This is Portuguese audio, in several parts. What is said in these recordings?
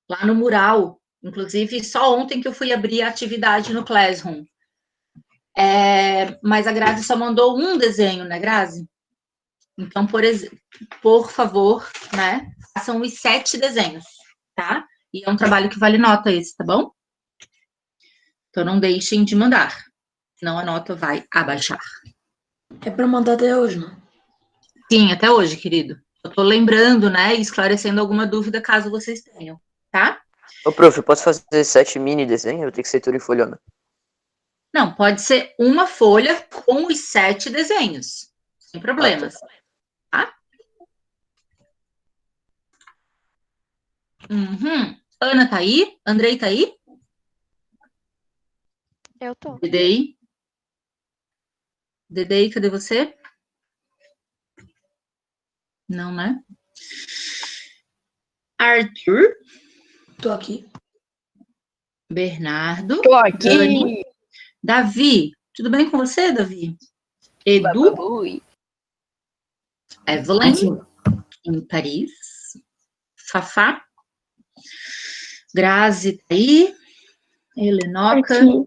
lá no mural. Inclusive, só ontem que eu fui abrir a atividade no Classroom. Mas a Grazi só mandou um desenho, né, Grazi? Então, por favor, né, façam os 7 desenhos, tá? E é um trabalho que vale nota esse, tá bom? Então, não deixem de mandar, senão a nota vai abaixar. É para mandar até hoje, não? Sim, até hoje, querido. Eu tô lembrando, né, e esclarecendo alguma dúvida, caso vocês tenham, tá? Ô, prof, eu posso fazer 7 mini desenhos? Eu tenho que ser tudo em folhona. Não, pode ser uma folha com os 7 desenhos, sem problemas, tá? Uhum. Ana tá aí? Andrei tá aí? Eu tô. Dedei, cadê você? Não, né? Arthur. Tô aqui. Bernardo. Tô aqui. Dani. Davi. Tudo bem com você, Davi? Edu. Bababui. Evelyn. Aqui. Em Paris. Fafá. Grazi tá aí. Helenoca. Aqui.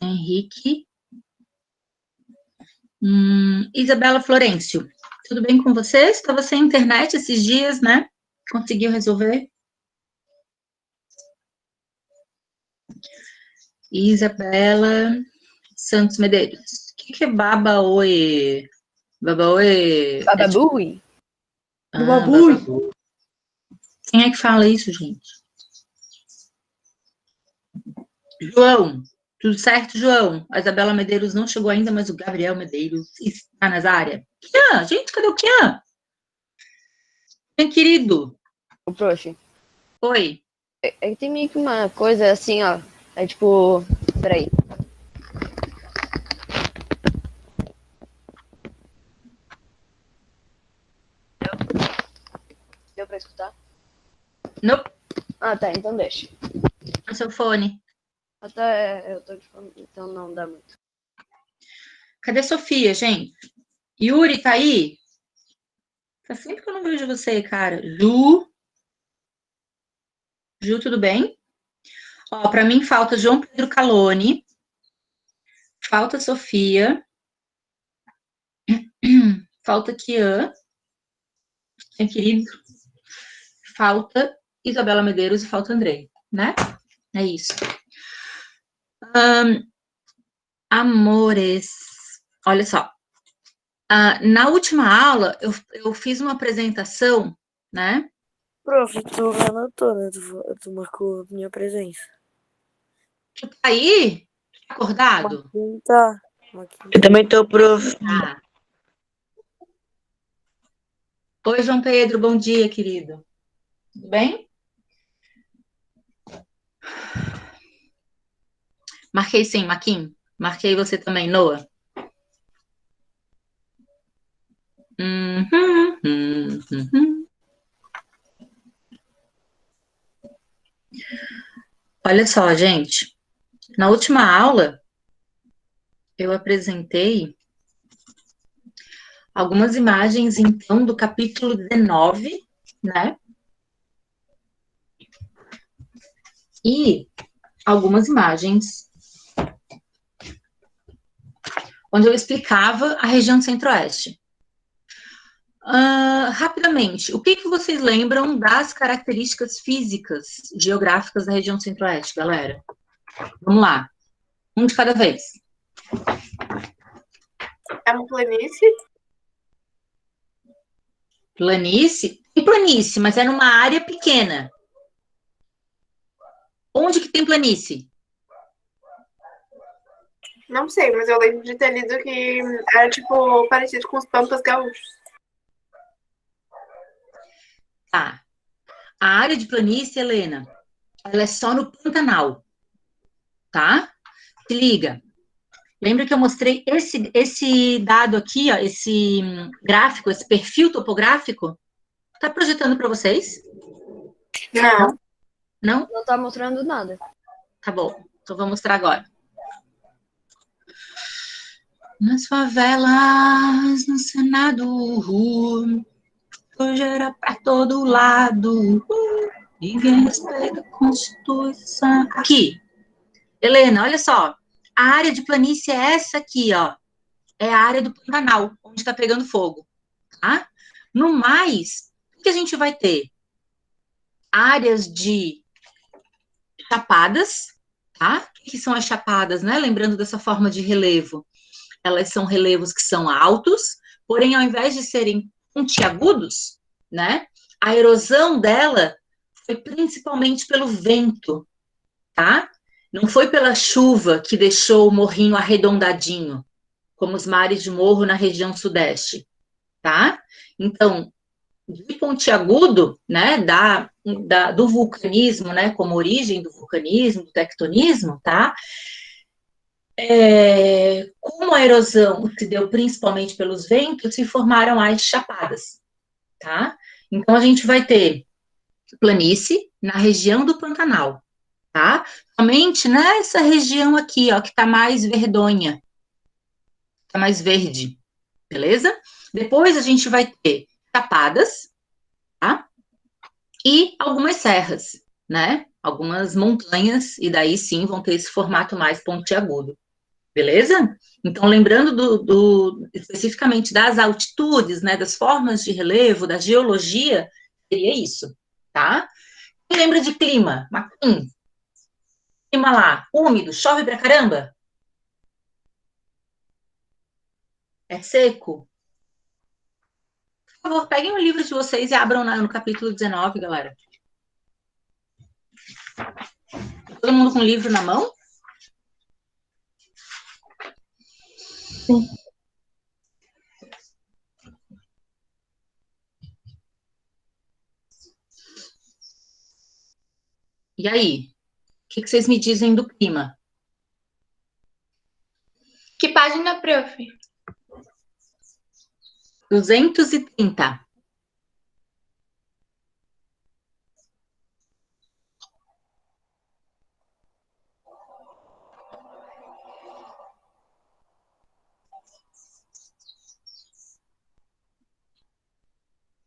Henrique. Isabela Florencio. Tudo bem com você? Estava sem internet esses dias, né? Conseguiu resolver? Isabela Santos Medeiros. O que é Babaoe? Babaoe. Bababui. Bababui. Quem é que fala isso, gente? João. Tudo certo, João? A Isabela Medeiros não chegou ainda, mas o Gabriel Medeiros está nas áreas. Kian, gente, cadê o Kian? Kian, querido. Ô, prof. Oi. É que tem meio que uma coisa assim, ó. É tipo. Peraí. Deu pra escutar? Não. Ah, tá. Então deixa. No seu fone. Até eu tô de fome, então não dá muito. Cadê Sofia, gente? Yuri, tá aí? Faz tempo que eu não vejo você, cara. Ju, tudo bem? Ó, pra mim falta João Pedro Calone. Falta Sofia. Falta Kian. Meu querido. Falta Isabela Medeiros e falta Andrei, né? É isso. Amores. Olha só. Na última aula, eu fiz uma apresentação, né? Prof, tu me anotou, né? Tu marcou a minha presença. Tu tá aí? Acordado? Marquinhos tá. Eu também tô, prof. Ah. Oi, João Pedro, bom dia, querido. Tudo bem? Marquei sim, Maquin. Marquei você também, Noah. Olha só, gente. Na última aula, eu apresentei algumas imagens, então, do capítulo 19, né? E algumas imagens onde eu explicava a região centro-oeste. Rapidamente, o que vocês lembram das características físicas geográficas da região centro-oeste, galera? Vamos lá. Um de cada vez. É uma planície? Planície? Tem planície, mas é numa área pequena. Onde que tem planície? Não sei, mas eu lembro de ter lido que era, tipo, parecido com os Pampas Gaúchos. Tá. A área de planície, Helena, ela é só no Pantanal. Tá? Se liga. Lembra que eu mostrei esse dado aqui, ó, esse gráfico, esse perfil topográfico? Tá projetando para vocês? Não. Não? Não tá mostrando nada. Tá bom. Então vou mostrar agora. Nas favelas, no Senado, hoje era para todo lado. Vive a respeito da Constituição. Aqui. Helena, olha só. A área de planície é essa aqui, ó. É a área do Pantanal, onde está pegando fogo. Tá? No mais, o que a gente vai ter? Áreas de chapadas, tá? O que são as chapadas, né? Lembrando dessa forma de relevo. Elas são relevos que são altos, porém, ao invés de serem pontiagudos, né? A erosão dela foi principalmente pelo vento, tá? Não foi pela chuva que deixou o morrinho arredondadinho, como os mares de morro na região sudeste, tá? Então, de pontiagudo, né, do vulcanismo, né, como origem do vulcanismo, do tectonismo, tá? Como a erosão se deu principalmente pelos ventos, se formaram as chapadas, tá? Então, a gente vai ter planície na região do Pantanal, tá? Somente nessa região aqui, ó, que tá mais verdonha, tá mais verde, beleza? Depois a gente vai ter chapadas, tá? E algumas serras, né? Algumas montanhas, e daí sim vão ter esse formato mais pontiagudo, beleza? Então, lembrando especificamente das altitudes, né? Das formas de relevo, da geologia, seria isso, tá? Quem lembra de clima? Maquin? Clima lá, úmido, chove pra caramba? É seco? Por favor, peguem o livro de vocês e abram no capítulo 19, galera. Todo mundo com o livro na mão? Sim. E aí? O que vocês me dizem do clima? Que página, prof? 230.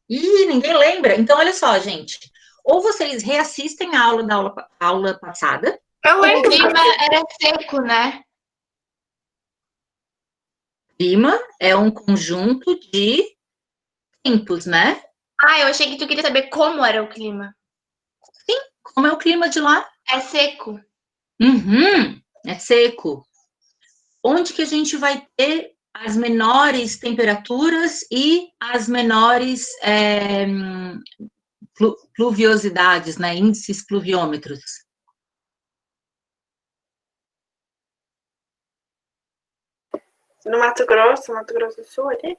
Ih, ninguém lembra? Então, olha só, gente. Ou vocês reassistem a aula passada. Eu O lembro. clima era seco, né? Clima é um conjunto de tempos, né? Ah, eu achei que tu queria saber como era o clima. Como é o clima de lá? É seco. Uhum, é seco. Onde que a gente vai ter as menores temperaturas e as menores pluviosidades, né? Índices pluviômetros. No Mato Grosso do Sul, ali.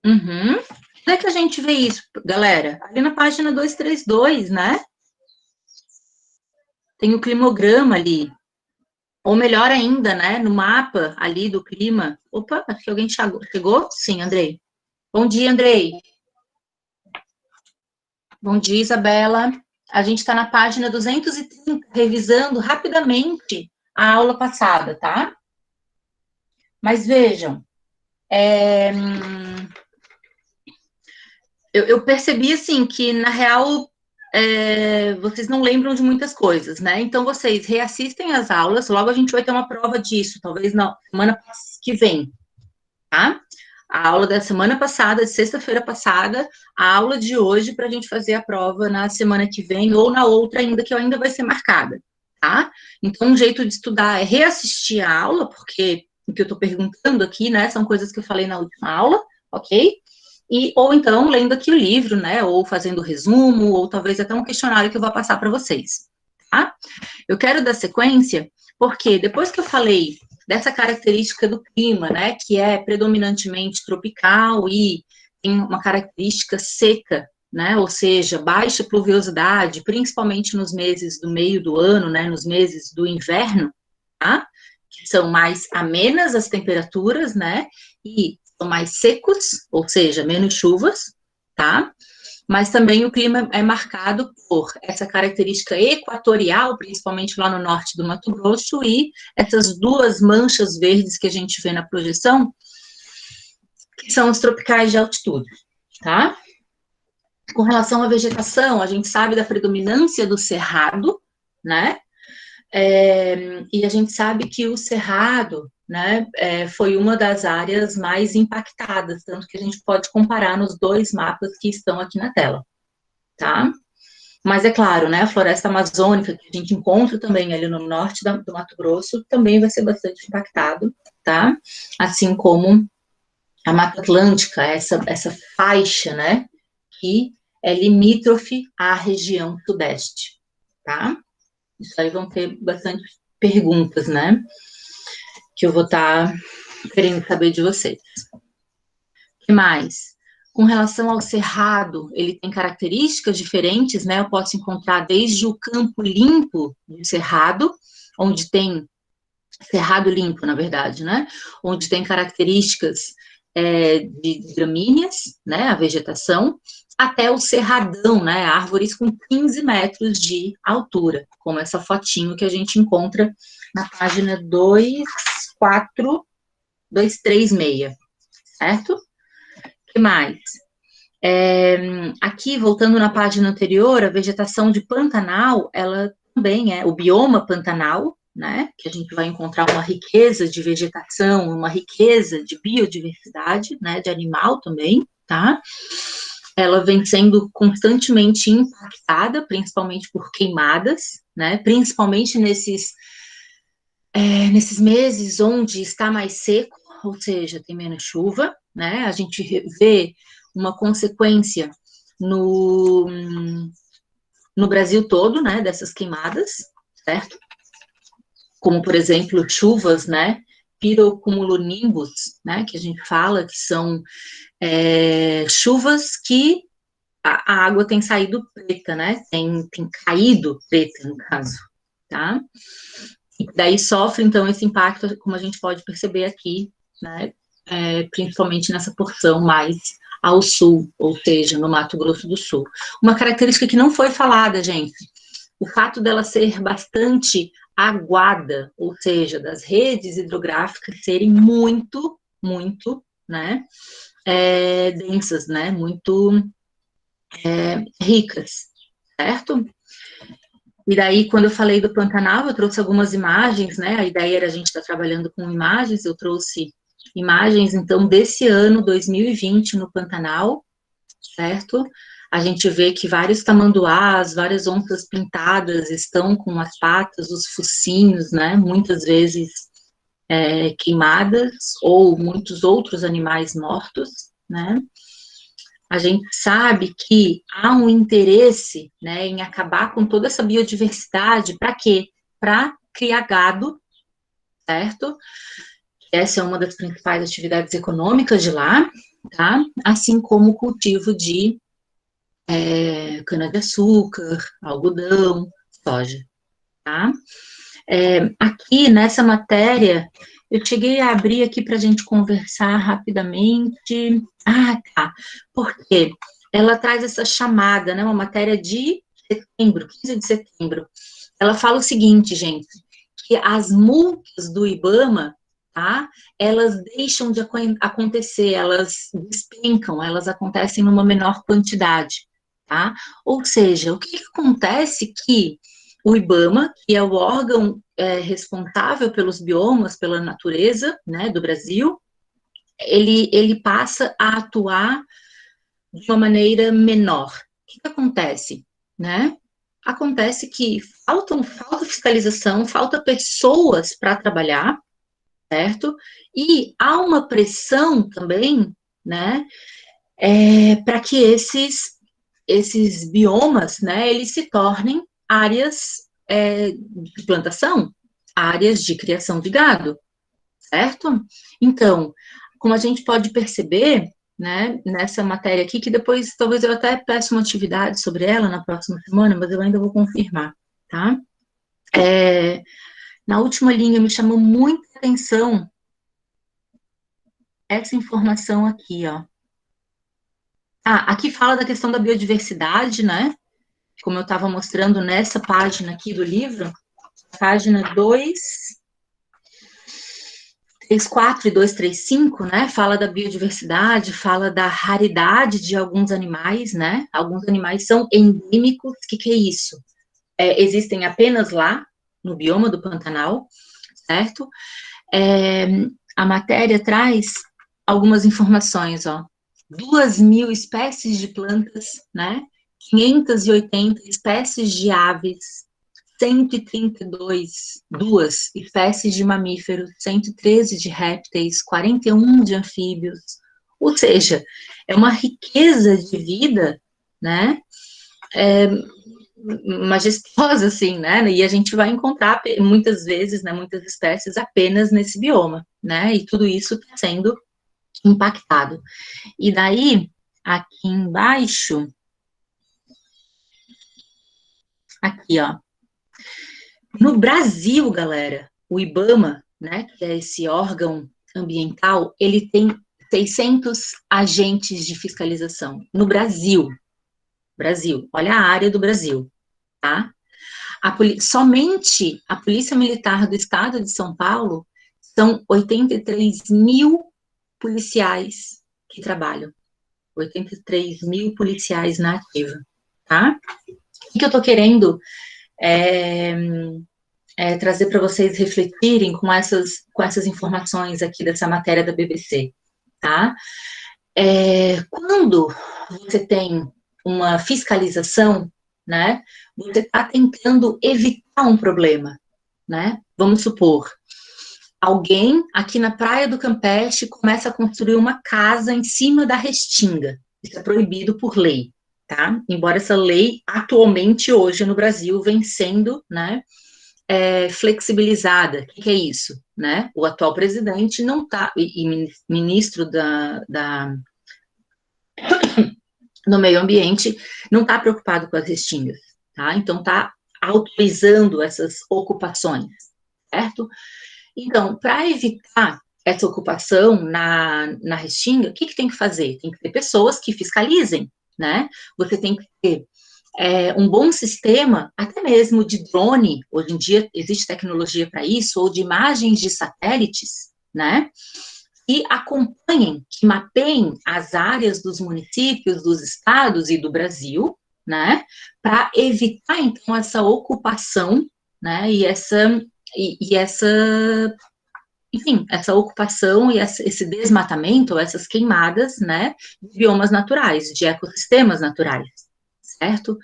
Uhum. Onde é que a gente vê isso, galera? Ali na página 232, né? Tem o climograma ali. Ou melhor ainda, né? No mapa ali do clima. Opa, acho que alguém chegou? Sim, Andrei. Bom dia, Andrei. Bom dia, Isabela. A gente está na página 230, revisando rapidamente a aula passada, tá? Mas vejam, eu percebi, assim, que, na real, vocês não lembram de muitas coisas, né? Então, vocês reassistem as aulas, logo a gente vai ter uma prova disso, talvez na semana que vem, tá? A aula da semana passada, de sexta-feira passada, a aula de hoje, para a gente fazer a prova na semana que vem, ou na outra ainda, que ainda vai ser marcada, tá? Então, um jeito de estudar é reassistir a aula, porque o que eu estou perguntando aqui, né, são coisas que eu falei na última aula, ok? Ou então, lendo aqui o livro, né, ou fazendo resumo, ou talvez até um questionário que eu vou passar para vocês, tá? Eu quero dar sequência, porque depois que eu falei dessa característica do clima, né, que é predominantemente tropical e tem uma característica seca, né, ou seja, baixa pluviosidade, principalmente nos meses do meio do ano, né, nos meses do inverno, tá? Que são mais amenas as temperaturas, né, e são mais secos, ou seja, menos chuvas, tá? Mas também o clima é marcado por essa característica equatorial, principalmente lá no norte do Mato Grosso, e essas duas manchas verdes que a gente vê na projeção, que são os tropicais de altitude, tá? Com relação à vegetação, a gente sabe da predominância do cerrado, né? E a gente sabe que o cerrado, né, foi uma das áreas mais impactadas, tanto que a gente pode comparar nos dois mapas que estão aqui na tela, tá? Mas é claro, né, a floresta amazônica, que a gente encontra também ali no norte do Mato Grosso, também vai ser bastante impactado, tá? Assim como a Mata Atlântica, essa faixa, né, que é limítrofe à região sudeste, tá? Isso aí vão ter bastante perguntas, né, que eu vou estar querendo saber de vocês. O que mais? Com relação ao cerrado, ele tem características diferentes, né? Eu posso encontrar desde o campo limpo do cerrado, onde tem cerrado limpo, na verdade, né? Onde tem características de gramíneas, né? A vegetação, até o cerradão, né? Árvores com 15 metros de altura, como essa fotinho que a gente encontra na página 236, certo? O que mais? Aqui, voltando na página anterior, a vegetação de Pantanal, ela também é o bioma Pantanal, né, que a gente vai encontrar uma riqueza de vegetação, uma riqueza de biodiversidade, né, de animal também, tá? Ela vem sendo constantemente impactada, principalmente por queimadas, né, principalmente nesses meses onde está mais seco, ou seja, tem menos chuva, né, a gente vê uma consequência no Brasil todo, né, dessas queimadas, certo? Como, por exemplo, chuvas, né, pirocumulonimbus, né, que a gente fala que são chuvas que a água tem saído preta, né, tem caído preta, no caso, tá? E daí sofre, então, esse impacto, como a gente pode perceber aqui, né, principalmente nessa porção mais ao sul, ou seja, no Mato Grosso do Sul. Uma característica que não foi falada, gente, o fato dela ser bastante aguada, ou seja, das redes hidrográficas serem muito, né, densas, né, muito ricas, certo? E daí, quando eu falei do Pantanal, eu trouxe algumas imagens, né, a ideia era a gente estar trabalhando com imagens, eu trouxe imagens, então, desse ano, 2020, no Pantanal, certo? A gente vê que vários tamanduás, várias onças pintadas estão com as patas, os focinhos, né, muitas vezes queimadas, ou muitos outros animais mortos, né? A gente sabe que há um interesse, né, em acabar com toda essa biodiversidade, para quê? Para criar gado, certo? Essa é uma das principais atividades econômicas de lá, tá? Assim como o cultivo de cana-de-açúcar, algodão, soja, tá? Aqui, nessa matéria, eu cheguei a abrir aqui para a gente conversar rapidamente. Ah, tá. Por quê? Ela traz essa chamada, né? Uma matéria de setembro, 15 de setembro. Ela fala o seguinte, gente, que as multas do IBAMA, tá? Elas deixam de acontecer, elas despencam, elas acontecem numa menor quantidade, tá? Ou seja, o que acontece que o IBAMA, que é o órgão responsável pelos biomas, pela natureza, né, do Brasil, ele passa a atuar de uma maneira menor. O que acontece, né? Acontece que falta fiscalização, falta pessoas para trabalhar, certo? E há uma pressão também, né, para que esses biomas, né, eles se tornem áreas de plantação, áreas de criação de gado, certo? Então, como a gente pode perceber, né, nessa matéria aqui, que depois talvez eu até peça uma atividade sobre ela na próxima semana, mas eu ainda vou confirmar, tá? Na última linha me chamou muita atenção essa informação aqui, ó. Aqui fala da questão da biodiversidade, né? Como eu estava mostrando nessa página aqui do livro, página 234 e 235, né, fala da biodiversidade, fala da raridade de alguns animais, né, alguns animais são endêmicos, o que é isso? Existem apenas lá, no bioma do Pantanal, certo? A matéria traz algumas informações, ó, 2.000 espécies de plantas, né, 580 espécies de aves, 132 espécies de mamíferos, 113 de répteis, 41 de anfíbios, ou seja, é uma riqueza de vida, né, majestosa, assim, né, e a gente vai encontrar muitas vezes, né, muitas espécies apenas nesse bioma, né, e tudo isso está sendo impactado. E daí, aqui embaixo, aqui, ó, no Brasil, galera, o IBAMA, né, que é esse órgão ambiental, ele tem 600 agentes de fiscalização. No Brasil, olha a área do Brasil, tá? Somente a Polícia Militar do Estado de São Paulo são 83.000 policiais que trabalham. 83.000 policiais na ativa, tá? O que eu tô querendo trazer para vocês refletirem com essas informações aqui dessa matéria da BBC, tá? Quando você tem uma fiscalização, né, você está tentando evitar um problema, né? Vamos supor, alguém aqui na Praia do Campeche começa a construir uma casa em cima da restinga. Isso é proibido por lei, tá? Embora essa lei, atualmente, hoje no Brasil, vem sendo, né, flexibilizada. O que é isso? Né? O atual presidente não está, e ministro do meio ambiente, não está preocupado com as restingas, tá? Então, está autorizando essas ocupações, certo? Então, para evitar essa ocupação na restinga, o que tem que fazer? Tem que ter pessoas que fiscalizem, né? Você tem que ter um bom sistema, até mesmo de drone, hoje em dia existe tecnologia para isso, ou de imagens de satélites, né? E acompanhem, que mapeiem as áreas dos municípios, dos estados e do Brasil, né? Para evitar, então, essa ocupação, né? Enfim, essa ocupação e esse desmatamento, essas queimadas, né, de biomas naturais, de ecossistemas naturais, certo?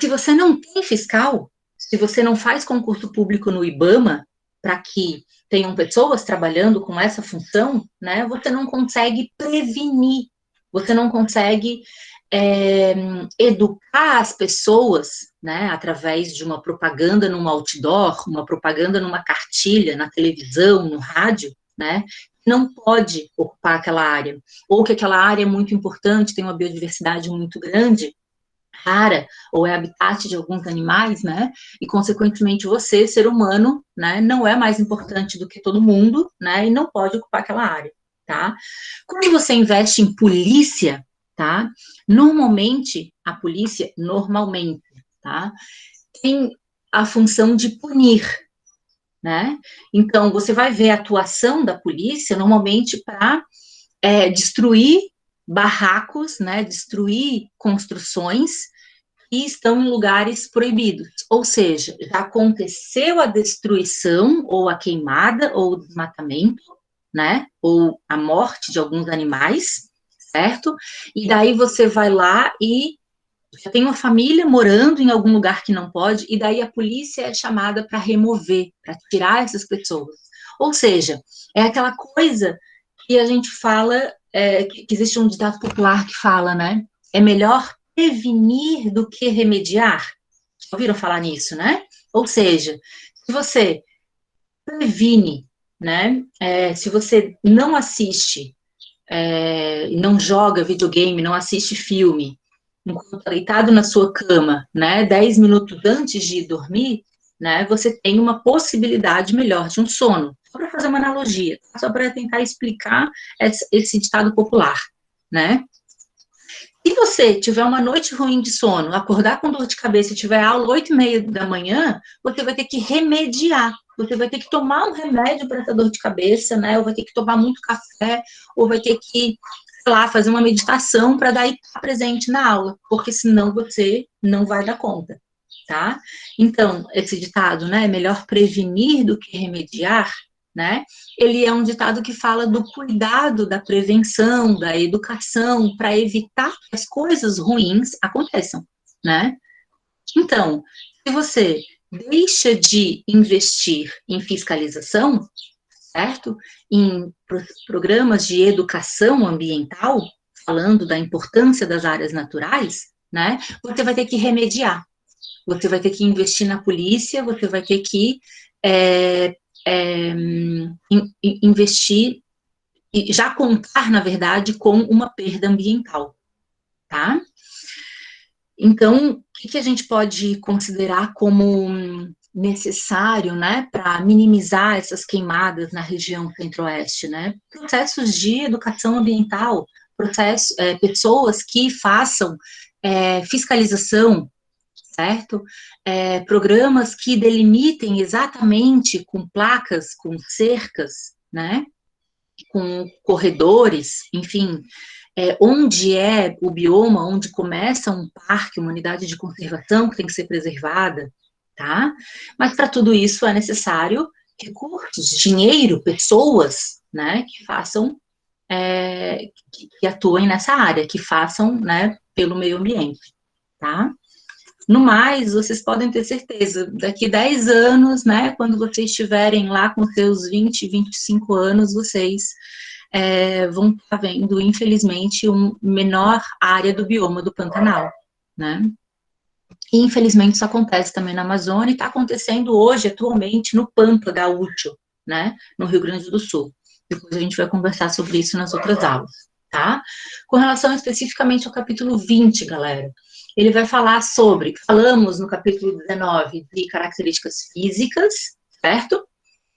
Se você não tem fiscal, se você não faz concurso público no IBAMA, para que tenham pessoas trabalhando com essa função, né, você não consegue prevenir, você não consegue educar as pessoas, né, através de uma propaganda num outdoor, uma propaganda numa cartilha, na televisão, no rádio, né, não pode ocupar aquela área, ou que aquela área é muito importante, tem uma biodiversidade muito grande, rara, ou é habitat de alguns animais, né, e consequentemente você, ser humano, né, não é mais importante do que todo mundo, né, e não pode ocupar aquela área, tá? Quando você investe em polícia, tá, normalmente, a polícia, tá, tem a função de punir, né, então você vai ver a atuação da polícia, normalmente para destruir barracos, né, destruir construções que estão em lugares proibidos, ou seja, já aconteceu a destruição, ou a queimada, ou o desmatamento, né, ou a morte de alguns animais, certo? E daí você vai lá e já tem uma família morando em algum lugar que não pode, e daí a polícia é chamada para remover, para tirar essas pessoas. Ou seja, é aquela coisa que a gente fala, que existe um ditado popular que fala, né? É melhor prevenir do que remediar. Ouviram falar nisso, né? Ou seja, se você previne, né? Se você não assiste, não joga videogame, não assiste filme, enquanto está deitado na sua cama, né? 10 minutos antes de dormir, né? Você tem uma possibilidade melhor de um sono. Só para fazer uma analogia, só para tentar explicar esse ditado popular, né? Se você tiver uma noite ruim de sono, acordar com dor de cabeça e tiver aula 8h30 da manhã, você vai ter que remediar, você vai ter que tomar um remédio para essa dor de cabeça, né? Ou vai ter que tomar muito café, ou vai ter que, sei lá, fazer uma meditação para daí estar presente na aula, porque senão você não vai dar conta, tá? Então, esse ditado, né? É melhor prevenir do que remediar, né? Ele é um ditado que fala do cuidado, da prevenção, da educação, para evitar que as coisas ruins aconteçam, né? Então, se você deixa de investir em fiscalização, certo? Em programas de educação ambiental, falando da importância das áreas naturais, né? Você vai ter que remediar. Você vai ter que investir na polícia, você vai ter que investir e já contar, na verdade, com uma perda ambiental, tá? Então, o que a gente pode considerar como necessário, né, para minimizar essas queimadas na região centro-oeste, né? Processos de educação ambiental, pessoas que façam fiscalização, certo? Programas que delimitem exatamente com placas, com cercas, né? Com corredores, enfim, onde é o bioma, onde começa um parque, uma unidade de conservação que tem que ser preservada, tá? Mas para tudo isso é necessário recursos, dinheiro, pessoas, né, que façam, que atuem nessa área, que façam, né, pelo meio ambiente, tá? No mais, vocês podem ter certeza, daqui 10 anos, né, quando vocês estiverem lá com seus 20, 25 anos, vocês vão estar vendo, infelizmente, uma menor área do bioma do Pantanal, né? E, infelizmente, isso acontece também na Amazônia e está acontecendo hoje, atualmente, no Pampa Gaúcho, né, no Rio Grande do Sul. Depois a gente vai conversar sobre isso nas outras aulas, tá? Com relação especificamente ao capítulo 20, galera, ele vai falar sobre, falamos no capítulo 19 de características físicas, certo?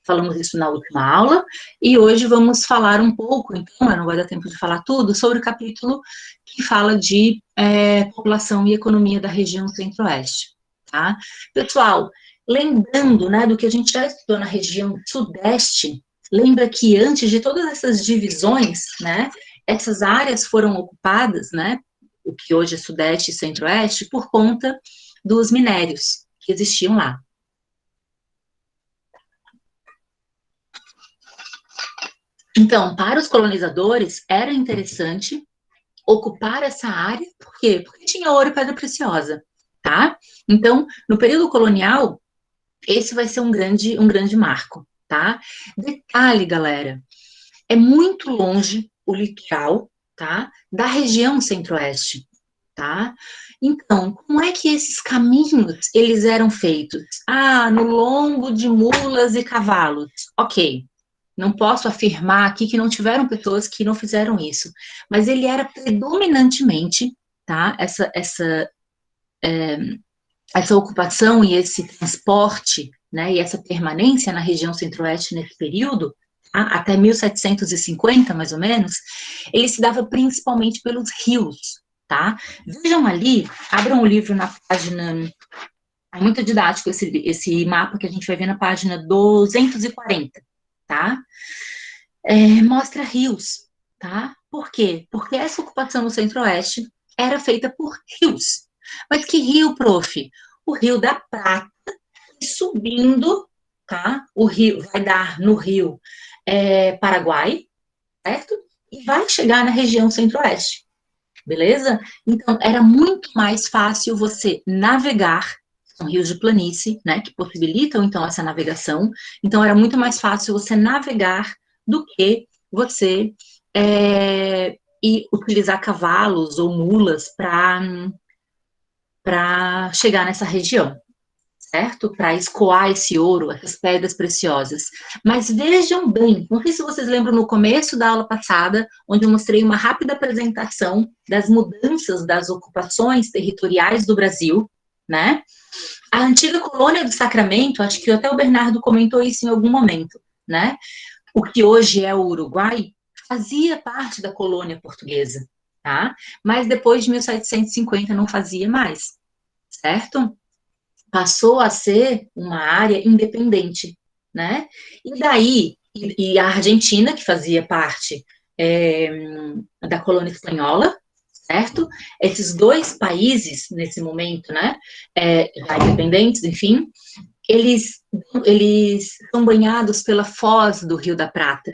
Falamos isso na última aula, e hoje vamos falar um pouco, então, não vai dar tempo de falar tudo, sobre o capítulo que fala de população e economia da região centro-oeste, tá? Pessoal, lembrando, né, do que a gente já estudou na região sudeste, lembra que antes de todas essas divisões, né, essas áreas foram ocupadas, né, o que hoje é sudeste e centro-oeste, por conta dos minérios que existiam lá. Então, para os colonizadores, era interessante ocupar essa área, por quê? Porque tinha ouro e pedra preciosa, tá? Então, no período colonial, esse vai ser um grande marco, tá? Detalhe, galera, é muito longe o litoral, tá? Da região centro-oeste, tá? Então, como é que esses caminhos, eles eram feitos? Ah, no lombo de mulas e cavalos. Ok. Não posso afirmar aqui que não tiveram pessoas que não fizeram isso, mas ele era predominantemente, tá? Essa ocupação e esse transporte, né? E essa permanência na região centro-oeste nesse período, tá? Até 1750, mais ou menos, ele se dava principalmente pelos rios, tá? Vejam ali, abram o livro na página, é muito didático esse mapa que a gente vai ver na página 240. Tá? Mostra rios, tá? Por quê? Porque essa ocupação no centro-oeste era feita por rios. Mas que rio, prof? O Rio da Prata, subindo, tá? O rio vai dar no rio Paraguai, certo? E vai chegar na região centro-oeste, beleza? Então, era muito mais fácil você navegar, são rios de planície, né, que possibilitam, então, essa navegação. Então, era muito mais fácil você navegar do que você e utilizar cavalos ou mulas para chegar nessa região, certo? Para escoar esse ouro, essas pedras preciosas. Mas vejam bem, não sei se vocês lembram no começo da aula passada, onde eu mostrei uma rápida apresentação das mudanças das ocupações territoriais do Brasil, né? A antiga colônia do Sacramento, acho que até o Bernardo comentou isso em algum momento, né? O que hoje é o Uruguai, fazia parte da colônia portuguesa, tá? Mas depois de 1750 não fazia mais, certo? Passou a ser uma área independente, né? E daí, e a Argentina, que fazia parte da colônia espanhola, certo? Esses dois países, nesse momento, né, já independentes, enfim, eles são banhados pela foz do Rio da Prata,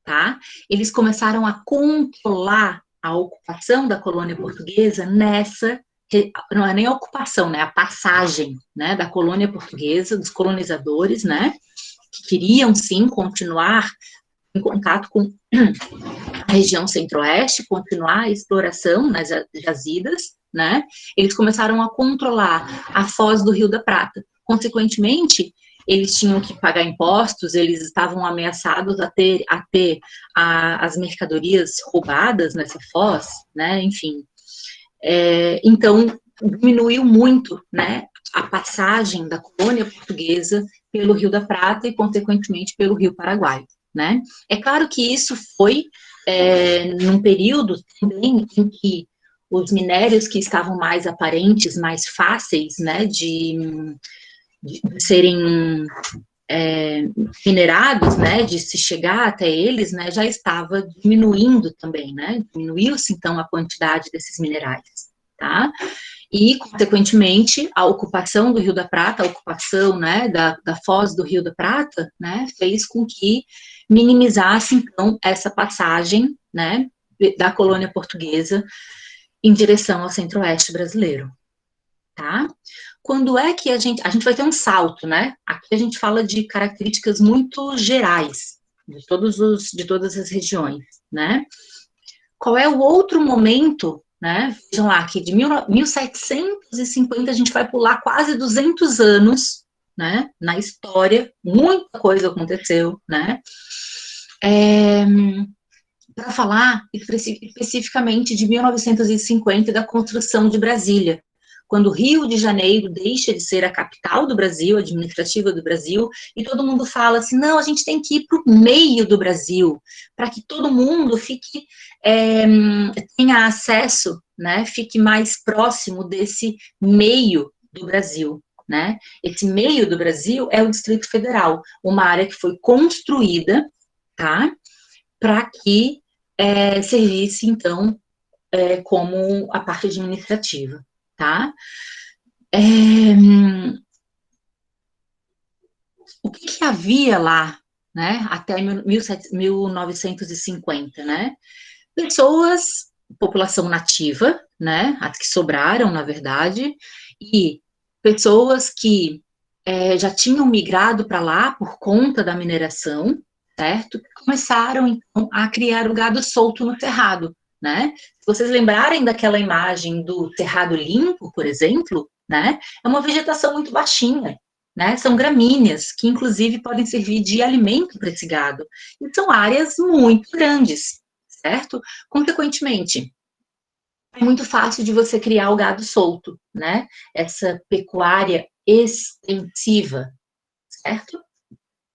tá? Eles começaram a controlar a ocupação da colônia portuguesa não é nem a ocupação, né, a passagem, né, da colônia portuguesa, dos colonizadores, né, que queriam, sim, continuar em contato com a região centro-oeste, continuar a exploração nas jazidas, né, eles começaram a controlar a foz do Rio da Prata. Consequentemente, eles tinham que pagar impostos, eles estavam ameaçados a ter as mercadorias roubadas nessa foz, né, enfim. Então, diminuiu muito, né, a passagem da colônia portuguesa pelo Rio da Prata e, consequentemente, pelo Rio Paraguai, né. É claro que isso foi num período também em que os minérios que estavam mais aparentes, mais fáceis, né, de serem minerados, né, de se chegar até eles, né, já estava diminuindo também, né, diminuiu-se, então, a quantidade desses minerais, tá? E, consequentemente, a ocupação do Rio da Prata, a ocupação, né, da foz do Rio da Prata, né, fez com que minimizasse, então, essa passagem, né, da colônia portuguesa em direção ao centro-oeste brasileiro, tá? Quando é que a gente vai ter um salto, né? Aqui a gente fala de características muito gerais de todas as regiões, né? Qual é o outro momento, né? Vejam lá, que de 1750 a gente vai pular quase 200 anos, né? Na história, muita coisa aconteceu, né? Para falar especificamente de 1950 e da construção de Brasília, quando o Rio de Janeiro deixa de ser a capital do Brasil, administrativa do Brasil, e todo mundo fala assim, não, a gente tem que ir para o meio do Brasil, para que todo mundo tenha acesso, né, fique mais próximo desse meio do Brasil, né? Esse meio do Brasil é o Distrito Federal, uma área que foi construída, tá, para que servisse, então, como a parte administrativa, tá? O que havia lá, né, até 1950, né? Pessoas, população nativa, né, as que sobraram, na verdade, e pessoas que já tinham migrado para lá por conta da mineração, certo? Começaram, então, a criar o gado solto no cerrado, né? Se vocês lembrarem daquela imagem do cerrado limpo, por exemplo, né? É uma vegetação muito baixinha, né? São gramíneas, que inclusive podem servir de alimento para esse gado. E são áreas muito grandes, certo? Consequentemente, é muito fácil de você criar o gado solto, né? Essa pecuária extensiva, certo?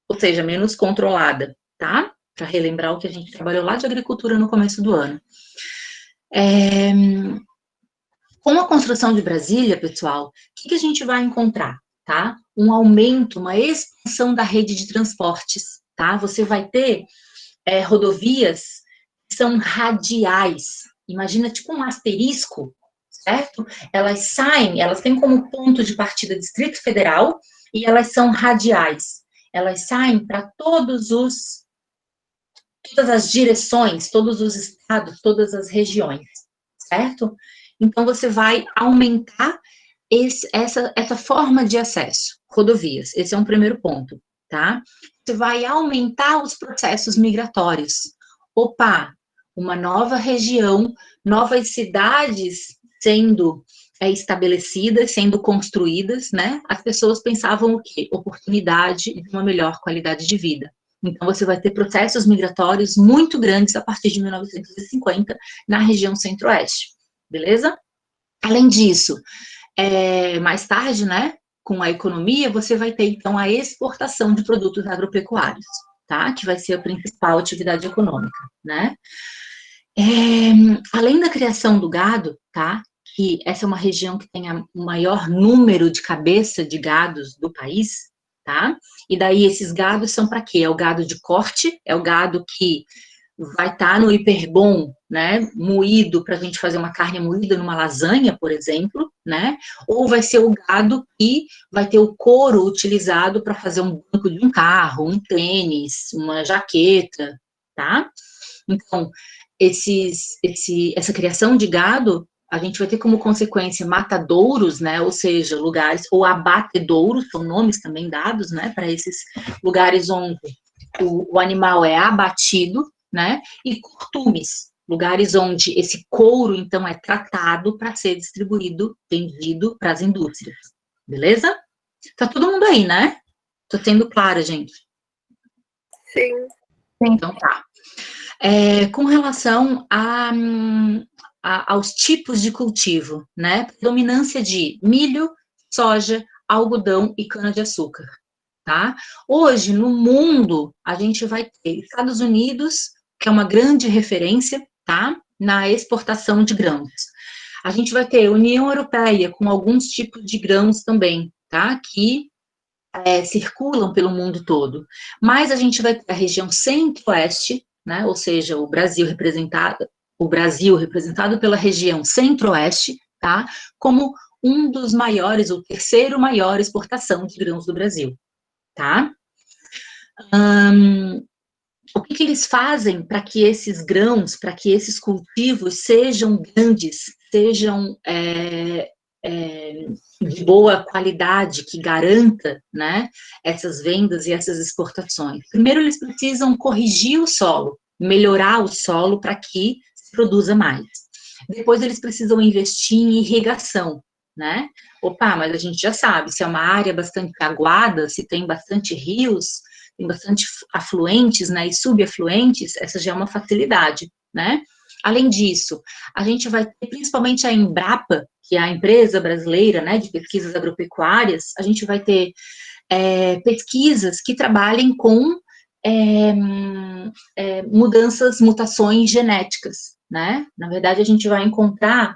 Ou seja, menos controlada, tá? Para relembrar o que a gente trabalhou lá de agricultura no começo do ano. Com a construção de Brasília, pessoal, o que a gente vai encontrar, tá? Um aumento, uma expansão da rede de transportes, tá? Você vai ter rodovias que são radiais. Imagina, tipo um asterisco, certo? Elas têm como ponto de partida Distrito Federal e elas são radiais. Elas saem para todas as direções, todos os estados, todas as regiões, certo? Então, você vai aumentar essa forma de acesso, rodovias, esse é um primeiro ponto, tá? Você vai aumentar os processos migratórios. Opa, uma nova região, novas cidades sendo estabelecidas, sendo construídas, né? As pessoas pensavam o quê? Oportunidade de uma melhor qualidade de vida. Então, você vai ter processos migratórios muito grandes a partir de 1950 na região centro-oeste, beleza? Além disso, mais tarde, né, com a economia, você vai ter, então, a exportação de produtos agropecuários, tá? Que vai ser a principal atividade econômica, né? Além da criação do gado, tá? Que essa é uma região que tem o maior número de cabeça de gados do país, tá? E daí esses gados são para quê? É o gado de corte, é o gado que vai estar no hiperbom, né, moído para a gente fazer uma carne moída numa lasanha, por exemplo, né, ou vai ser o gado que vai ter o couro utilizado para fazer um banco de um carro, um tênis, uma jaqueta, tá? Então, essa criação de gado, a gente vai ter como consequência matadouros, né, ou seja, lugares, ou abatedouros, são nomes também dados, né, para esses lugares onde o animal é abatido, né, e curtumes, lugares onde esse couro, então, é tratado para ser distribuído, vendido para as indústrias, beleza? Tá todo mundo aí, né? Tô sendo clara, gente? Sim. Então, tá. Com relação aos tipos de cultivo, né, predominância de milho, soja, algodão e cana-de-açúcar, tá? Hoje, no mundo, a gente vai ter Estados Unidos, que é uma grande referência, tá? Na exportação de grãos. A gente vai ter União Europeia, com alguns tipos de grãos também, tá? Que circulam pelo mundo todo. Mas a gente vai ter a região centro-oeste, né? Ou seja, o Brasil representado pela região centro-oeste, tá? Como um dos maiores, o terceiro maior exportação de grãos do Brasil, tá? O que eles fazem para que esses grãos, para que esses cultivos sejam grandes, sejam de boa qualidade, que garanta, né, essas vendas e essas exportações? Primeiro, eles precisam corrigir o solo, melhorar o solo para que se produza mais. Depois, eles precisam investir em irrigação, né? Opa, mas a gente já sabe, se é uma área bastante aguada, se tem bastante rios, tem bastante afluentes, né, e subafluentes, essa já é uma facilidade, né? Além disso, a gente vai ter principalmente a Embrapa, que é a empresa brasileira, né, de pesquisas agropecuárias, a gente vai ter pesquisas que trabalhem com mutações genéticas, né? Na verdade, a gente vai encontrar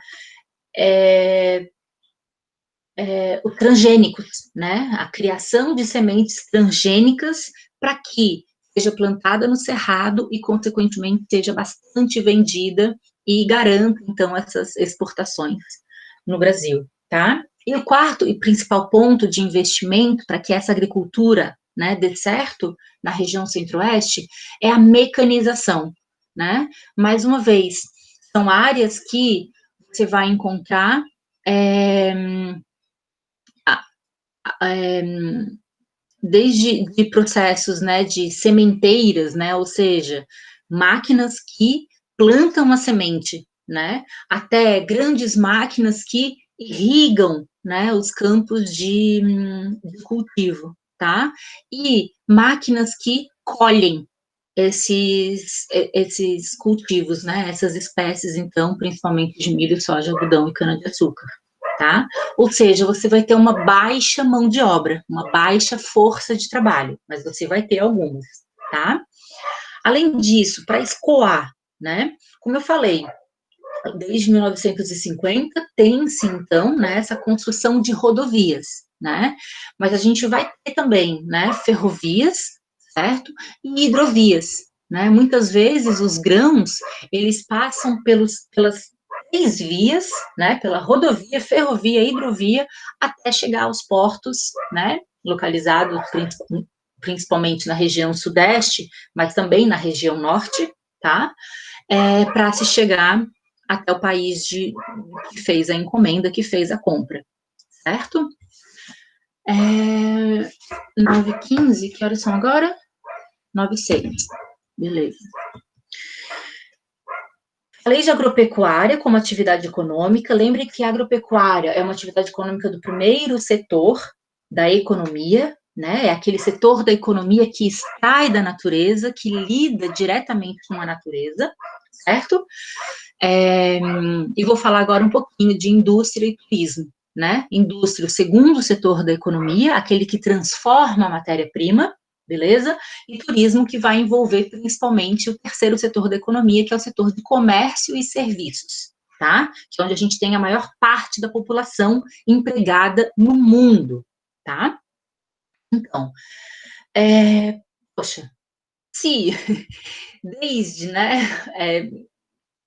os transgênicos, né? A criação de sementes transgênicas para que seja plantada no cerrado e, consequentemente, seja bastante vendida e garanta, então, essas exportações no Brasil, tá? E o quarto e principal ponto de investimento para que essa agricultura, né, dê certo na região centro-oeste é a mecanização, né? Mais uma vez, são áreas que você vai encontrar desde de processos, né, de sementeiras, né, ou seja, máquinas que plantam a semente, né, até grandes máquinas que irrigam, né, os campos de cultivo, tá? E máquinas que colhem esses cultivos, né, essas espécies, então, principalmente de milho, soja, algodão e cana-de-açúcar, tá? Ou seja, você vai ter uma baixa mão de obra, uma baixa força de trabalho, mas você vai ter algumas, tá? Além disso, para escoar, né, como eu falei, desde 1950 tem-se, então, né, essa construção de rodovias, né, mas a gente vai ter também, né, ferrovias, certo, e hidrovias, né, muitas vezes os grãos, eles passam pelas 3 vias, né, pela rodovia, ferrovia, hidrovia, até chegar aos portos, né, localizados principalmente na região sudeste, mas também na região norte, tá, para se chegar até o país que fez a encomenda, que fez a compra, certo? 9h15, que horas são agora? 9h06, beleza. Falei de agropecuária como atividade econômica. Lembre que a agropecuária é uma atividade econômica do primeiro setor da economia, né? É aquele setor da economia que extrai da natureza, que lida diretamente com a natureza, certo? E vou falar agora um pouquinho de indústria e turismo, né? Indústria, o segundo setor da economia, aquele que transforma a matéria-prima, beleza? E turismo, que vai envolver principalmente o terceiro setor da economia, que é o setor de comércio e serviços, tá? Que é onde a gente tem a maior parte da população empregada no mundo, tá? Então, poxa, se desde, né,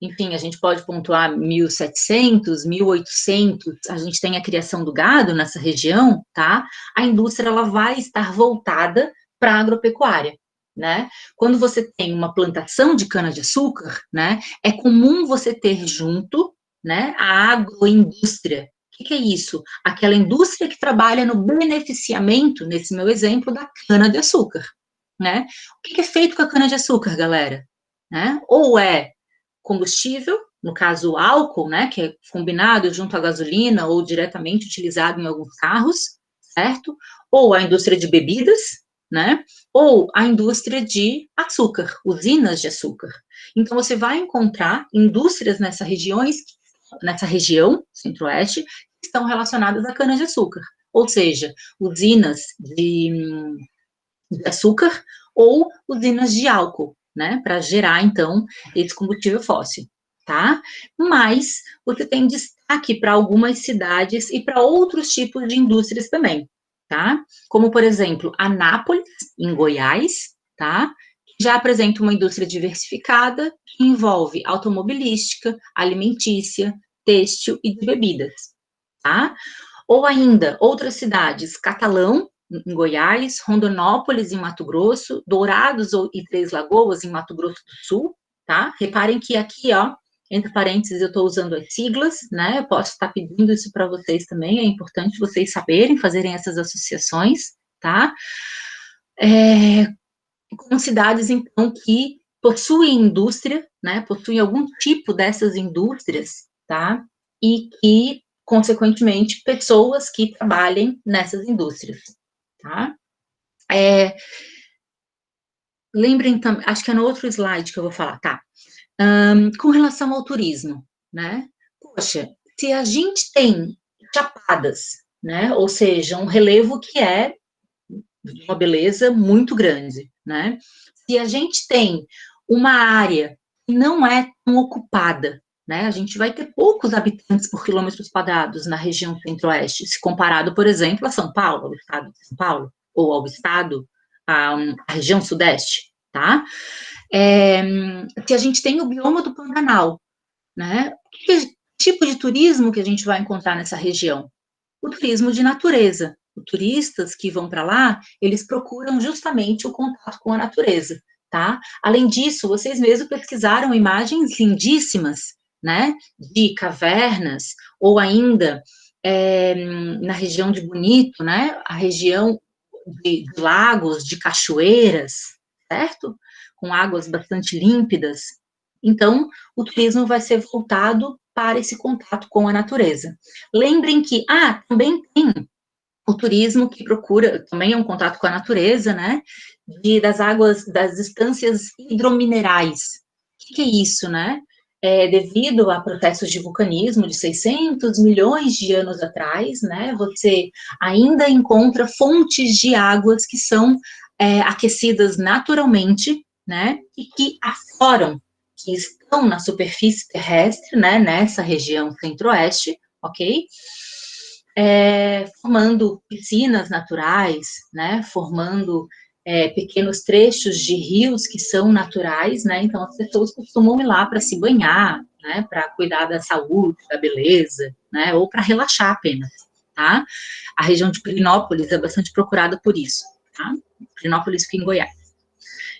enfim, a gente pode pontuar 1700, 1800, a gente tem a criação do gado nessa região, tá? A indústria, ela vai estar voltada para a agropecuária, né? Quando você tem uma plantação de cana-de-açúcar, né, é comum você ter junto, né, a agroindústria. O que é isso? Aquela indústria que trabalha no beneficiamento, nesse meu exemplo, da cana-de-açúcar, né? O que é feito com a cana-de-açúcar, galera? Né? Ou é combustível, no caso o álcool, né, que é combinado junto à gasolina ou diretamente utilizado em alguns carros, certo? Ou a indústria de bebidas, né? Ou a indústria de açúcar, usinas de açúcar. Então, você vai encontrar indústrias nessa região, centro-oeste, que estão relacionadas à cana-de-açúcar. Ou seja, usinas de açúcar ou usinas de álcool, né, para gerar, então, esse combustível fóssil, tá? Mas você tem destaque para algumas cidades e para outros tipos de indústrias também, tá? Como, por exemplo, Anápolis, em Goiás, tá? Que já apresenta uma indústria diversificada que envolve automobilística, alimentícia, têxtil e de bebidas, tá? Ou ainda, outras cidades, Catalão, em Goiás, Rondonópolis, em Mato Grosso, Dourados e Três Lagoas, em Mato Grosso do Sul, tá? Reparem que aqui, ó, entre parênteses, eu estou usando as siglas, né? Eu posso estar pedindo isso para vocês também, é importante vocês saberem, fazerem essas associações, tá? Com cidades, então, que possuem indústria, né? Possuem algum tipo dessas indústrias, tá? E que, consequentemente, pessoas que trabalhem nessas indústrias, tá? Lembrem também, acho que é no outro slide que eu vou falar, tá? Com relação ao turismo, né? Poxa, se a gente tem chapadas, né? Ou seja, um relevo que é de uma beleza muito grande, né? Se a gente tem uma área que não é tão ocupada, né? A gente vai ter poucos habitantes por quilômetros quadrados na região centro-oeste, se comparado, por exemplo, a São Paulo, ao estado de São Paulo, ou ao estado, à região sudeste, tá? Se a gente tem o bioma do Pantanal, né? Que tipo de turismo que a gente vai encontrar nessa região? O turismo de natureza. Os turistas que vão para lá, eles procuram justamente o contato com a natureza, tá? Além disso, vocês mesmos pesquisaram imagens lindíssimas, né? De cavernas, ou ainda na região de Bonito, né? A região de lagos, de cachoeiras, certo? Com águas bastante límpidas. Então, o turismo vai ser voltado para esse contato com a natureza. Lembrem que, também tem o turismo que procura, também é um contato com a natureza, né, das águas, das estâncias hidrominerais. O que é isso, né? Devido a processos de vulcanismo de 600 milhões de anos atrás, né, você ainda encontra fontes de águas que são aquecidas naturalmente, né, e que afloram, que estão na superfície terrestre, né, nessa região centro-oeste, ok? Formando piscinas naturais, né, formando pequenos trechos de rios que são naturais, né, então as pessoas costumam ir lá para se banhar, né, para cuidar da saúde, da beleza, né, ou para relaxar apenas, tá? A região de Pirinópolis é bastante procurada por isso, tá? Pirinópolis fica em Goiás.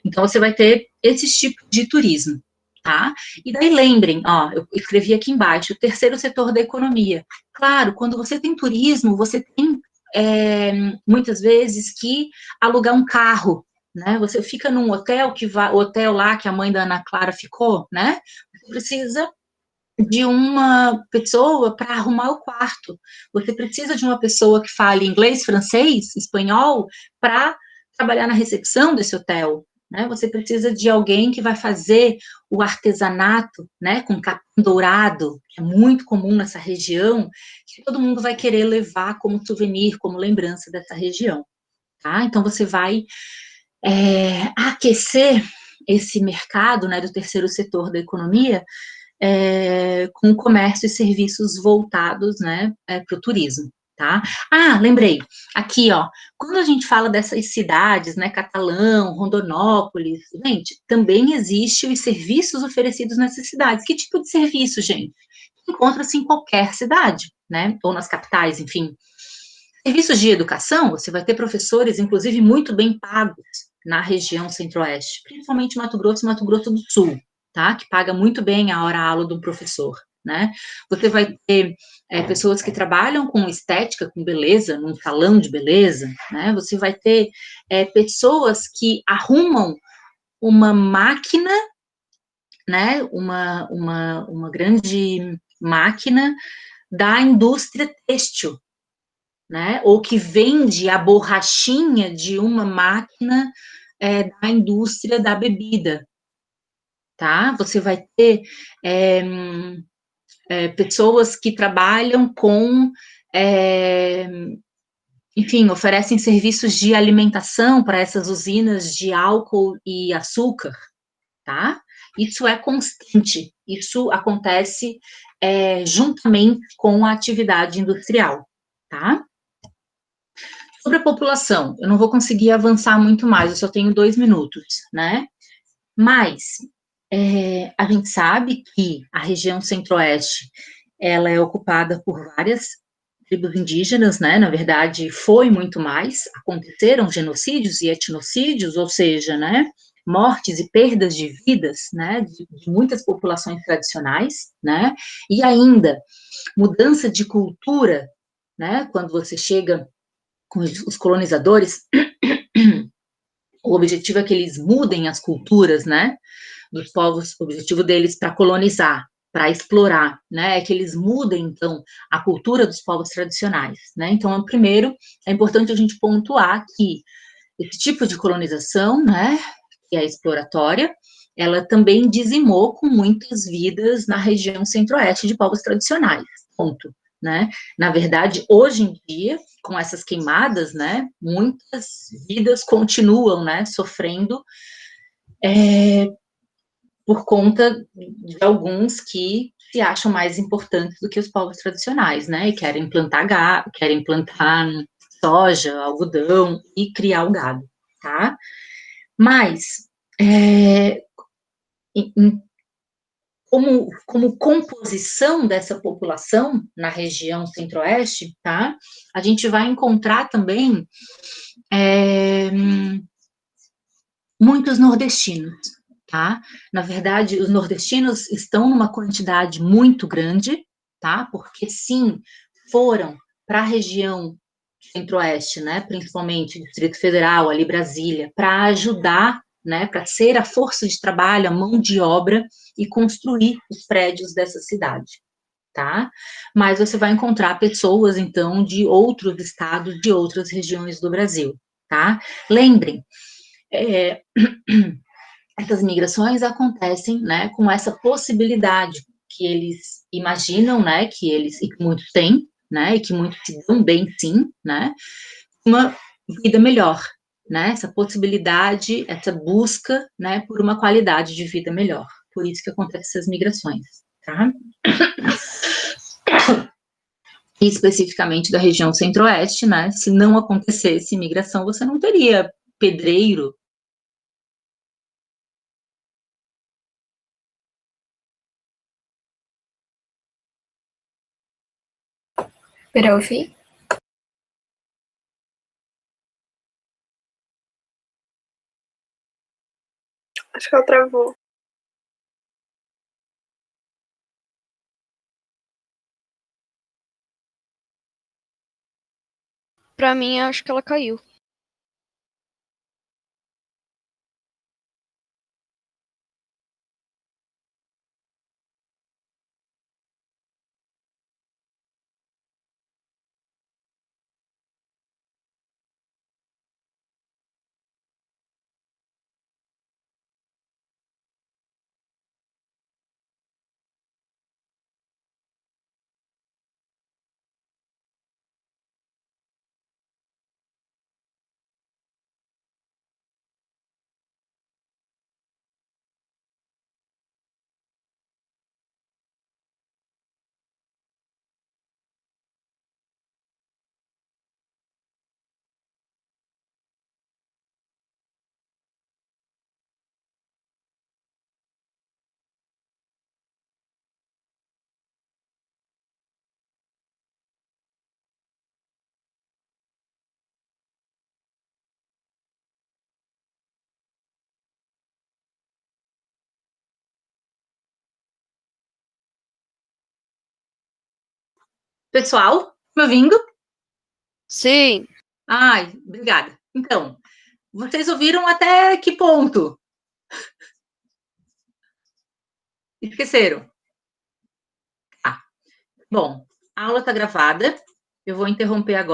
Então, você vai ter esses tipos de turismo, tá? E daí lembrem, ó, eu escrevi aqui embaixo, o terceiro setor da economia. Claro, quando você tem turismo, você tem, muitas vezes, que alugar um carro, né? Você fica num hotel, o hotel lá que a mãe da Ana Clara ficou, né? Você precisa de uma pessoa para arrumar o quarto. Você precisa de uma pessoa que fale inglês, francês, espanhol, para trabalhar na recepção desse hotel, né? Você precisa de alguém que vai fazer o artesanato, né, com capim dourado, que é muito comum nessa região, que todo mundo vai querer levar como souvenir, como lembrança dessa região, tá? Então, você vai aquecer esse mercado, né, do terceiro setor da economia, com comércio e serviços voltados, né, para o turismo, tá? Ah, lembrei, aqui, ó, quando a gente fala dessas cidades, né, Catalão, Rondonópolis, gente, também existe os serviços oferecidos nessas cidades. Que tipo de serviço, gente? Encontra-se em qualquer cidade, né, ou nas capitais, enfim. Serviços de educação, você vai ter professores, inclusive, muito bem pagos na região centro-oeste, principalmente Mato Grosso e Mato Grosso do Sul, tá? Que paga muito bem a hora-aula do professor, né? Você vai ter pessoas que trabalham com estética, com beleza, num salão de beleza, né? Você vai ter pessoas que arrumam uma máquina, né? Uma grande máquina da indústria têxtil, né? Ou que vende a borrachinha de uma máquina da indústria da bebida, tá? Você vai ter pessoas que trabalham com, enfim, oferecem serviços de alimentação para essas usinas de álcool e açúcar, tá? Isso é constante, isso acontece juntamente com a atividade industrial, tá? Sobre a população, eu não vou conseguir avançar muito mais, eu só tenho 2 minutos, né? Mas a gente sabe que a região centro-oeste, ela é ocupada por várias tribos indígenas, né? Na verdade, foi muito mais, aconteceram genocídios e etnocídios, ou seja, né? Mortes e perdas de vidas, né? De muitas populações tradicionais, né? E ainda, mudança de cultura, né? Quando você chega com os colonizadores, o objetivo é que eles mudem as culturas, né, dos povos, o objetivo deles para colonizar, para explorar, né, é que eles mudem, então, a cultura dos povos tradicionais, né, então, primeiro, é importante a gente pontuar que esse tipo de colonização, né, que é exploratória, ela também dizimou com muitas vidas na região centro-oeste de povos tradicionais, ponto, né, na verdade, hoje em dia, com essas queimadas, né, muitas vidas continuam, né, sofrendo por conta de alguns que se acham mais importantes do que os povos tradicionais, né, e querem plantar gado, querem plantar soja, algodão e criar o gado, tá? Mas, como composição dessa população na região centro-oeste, tá? A gente vai encontrar também muitos nordestinos, tá? Na verdade, os nordestinos estão numa quantidade muito grande, tá? Porque sim, foram para a região centro-oeste, né? Principalmente Distrito Federal, ali Brasília, para ajudar, né? Para ser a força de trabalho, a mão de obra e construir os prédios dessa cidade, tá? Mas você vai encontrar pessoas, então, de outros estados, de outras regiões do Brasil, tá? Lembrem, essas migrações acontecem, né, com essa possibilidade que eles imaginam, né, que eles, e que muitos têm, né, e que muitos se dão bem, sim, né, uma vida melhor, né, essa possibilidade, essa busca, né, por uma qualidade de vida melhor. Por isso que acontecem essas migrações, tá? E especificamente da região centro-oeste, né, se não acontecesse migração, você não teria pedreiro. Prof. Acho que ela travou. Pra mim, acho que ela caiu. Pessoal, me ouvindo? Sim. Ai, obrigada. Então, vocês ouviram até que ponto? Esqueceram? Ah, bom, a aula está gravada. Eu vou interromper agora.